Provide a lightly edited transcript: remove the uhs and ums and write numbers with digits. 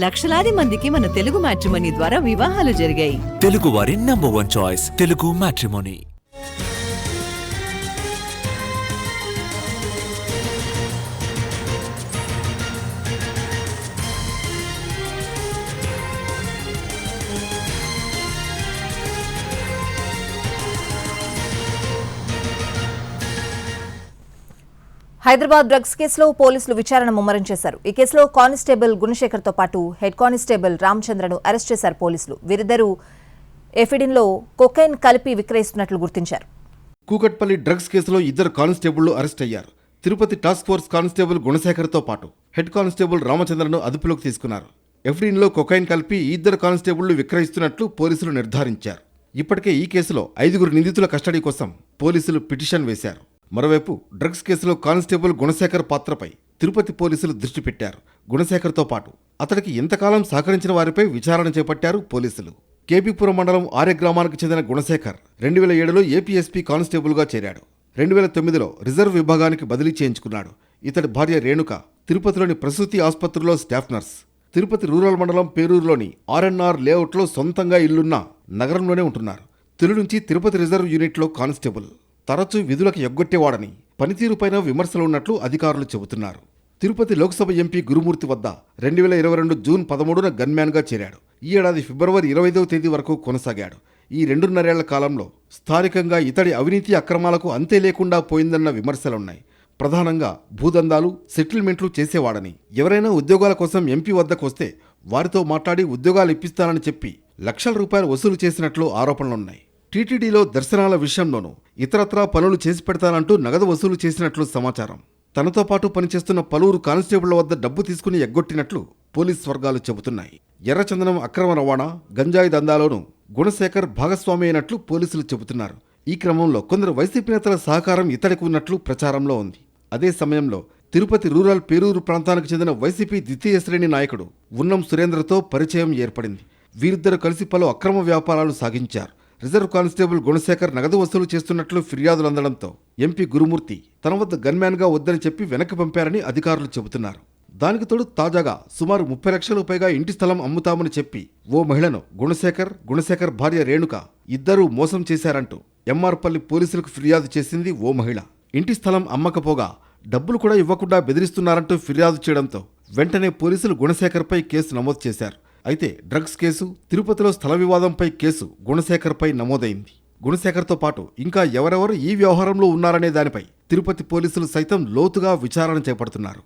లక్షలాది మందికి మన తెలుగు మ్యాట్రిమోనీ ద్వారా వివాహాలు జరిగాయి. తెలుగు వారి number 1 choice Telugu matrimony. Hyderabad drugs కేసులో పోలీసులు విచారణ ముమ్మరం చేశారు. ఈ కేసులో కానిస్టేబుల్ గుణశేఖర్ తో పాటు హెడ్ కానిస్టేబుల్ రామచంద్రను అరెస్ట్ చేశారు పోలీసులు. వీరిద్దరూ ఎఫిడిన్లో కొకైన్ కలిపి విక్రయిస్తున్నట్లు గుర్తించారు. కూకట్పల్లి డ్రగ్స్ కేసులో ఇద్దరు కానిస్టేబుళ్లు అరెస్ట్ అయ్యారు. Tirupati task force constable Gunasekhar తో పాటు హెడ్ కానిస్టేబుల్ రామచంద్రను అదుపులోకి తీసుకున్నారు. ఎఫ్డిన్లో కొకైన్ కలిపి ఇద్దరు కానిస్టేబుళ్లు విక్రయిస్తున్నట్లు పోలీసులు నిర్ధారించారు. ఇప్పటికే ఈ కేసులో 5 నిందితుల కస్టడీ కోసం పోలీసులు పిటిషన్ వేశారు. మరోవైపు డ్రగ్స్ కేసులో కానిస్టేబుల్ గుణశేఖర్ పాత్రపై తిరుపతి పోలీసులు దృష్టి పెట్టారు. గుణశేఖర్తో పాటు అతడికి ఎంతకాలం సహకరించిన వారిపై విచారణ చేపట్టారు పోలీసులు. కేపీపురం మండలం ఆర్య గ్రామానికి చెందిన గుణశేఖర్ 2007లో ఏపీఎస్పీ కానిస్టేబుల్గా చేరాడు. 2009లో రిజర్వ్ విభాగానికి బదిలీ చేయించుకున్నాడు. ఇతడి భార్య రేణుక తిరుపతిలోని ప్రసూతి ఆసుపత్రిలో స్టాఫ్ నర్స్. తిరుపతి రూరల్ మండలం పేరూరులోని ఆర్ఎన్ఆర్ లేఅవుట్లో సొంతంగా ఇల్లున్న నగరంలోనే ఉంటున్నారు. తొలి నుంచి తిరుపతి రిజర్వ్ యూనిట్లో కానిస్టేబుల్. తరచూ విధులకు ఎగ్గొట్టేవాడని, పనితీరుపైన విమర్శలున్నట్లు అధికారులు చెబుతున్నారు. తిరుపతి లోక్సభ ఎంపీ గురుమూర్తి వద్ద 2022 జూన్ 13న గన్మ్యాన్గా చేరాడు. ఈ ఏడాది ఫిబ్రవరి 25వ తేదీ వరకు కొనసాగాడు. ఈ 2.5 కాలంలో స్థానికంగా ఇతడి అవినీతి అక్రమాలకు అంతే లేకుండా పోయిందన్న విమర్శలున్నాయి. ప్రధానంగా భూదందాలు, సెటిల్మెంట్లు చేసేవాడని, ఎవరైనా ఉద్యోగాల కోసం ఎంపీ వద్దకు వస్తే వారితో మాట్లాడి ఉద్యోగాలు ఇప్పిస్తానని చెప్పి లక్షల రూపాయలు వసూలు చేసినట్లు ఆరోపణలున్నాయి. టీటీడీలో దర్శనాల విషయంలోనూ ఇతరత్రా పనులు చేసి పెడతానంటూ నగదు వసూలు చేసినట్లు సమాచారం. తనతో పాటు పనిచేస్తున్న పలువురు కానిస్టేబుళ్ల వద్ద డబ్బు తీసుకుని ఎగ్గొట్టినట్లు పోలీస్ వర్గాలు చెబుతున్నాయి. ఎర్రచందనం అక్రమ రవాణా, గంజాయి దందాలోనూ గుణశేఖర్ భాగస్వామి అయినట్లు పోలీసులు చెబుతున్నారు. ఈ క్రమంలో కొందరు వైసీపీ నేతల సహకారం ఇతడికి ఉన్నట్లు ప్రచారంలో ఉంది. అదే సమయంలో తిరుపతి రూరల్ పేరూరు ప్రాంతానికి చెందిన వైసీపీ ద్వితీయ శ్రేణి నాయకుడు ఉన్నం సురేంద్రతో పరిచయం ఏర్పడింది. వీరిద్దరూ కలిసి పలు అక్రమ వ్యాపారాలు సాగించారు. రిజర్వ్ కానిస్టేబుల్ గుణశేఖర్ నగదు వసూలు చేస్తున్నట్లు ఫిర్యాదులు అందడంతో ఎంపీ గురుమూర్తి తన వద్ద గన్మ్యాన్గా వద్దని చెప్పి వెనక్కి పంపారని అధికారులు చెబుతున్నారు. దానికి తోడు తాజాగా సుమారు 30 లక్షలు పైగా ఇంటి స్థలం అమ్ముతామని చెప్పి ఓ మహిళను గుణశేఖర్ భార్య రేణుక ఇద్దరూ మోసం చేశారంటూ ఎంఆర్పల్లి పోలీసులకు ఫిర్యాదు చేసింది ఓ మహిళ. ఇంటి స్థలం అమ్మకపోగా డబ్బులు కూడా ఇవ్వకుండా బెదిరిస్తున్నారంటూ ఫిర్యాదు చేయడంతో వెంటనే పోలీసులు గుణశేఖర్పై కేసు నమోదు చేశారు. అయితే డ్రగ్స్ కేసు, తిరుపతిలో స్థల వివాదంపై కేసు గుణశేఖర్పై నమోదైంది. గుణశేఖర్తో పాటు ఇంకా ఎవరెవరు ఈ వ్యవహారంలో ఉన్నారనే దానిపై తిరుపతి పోలీసులు సైతం లోతుగా విచారణ చేపడుతున్నారు.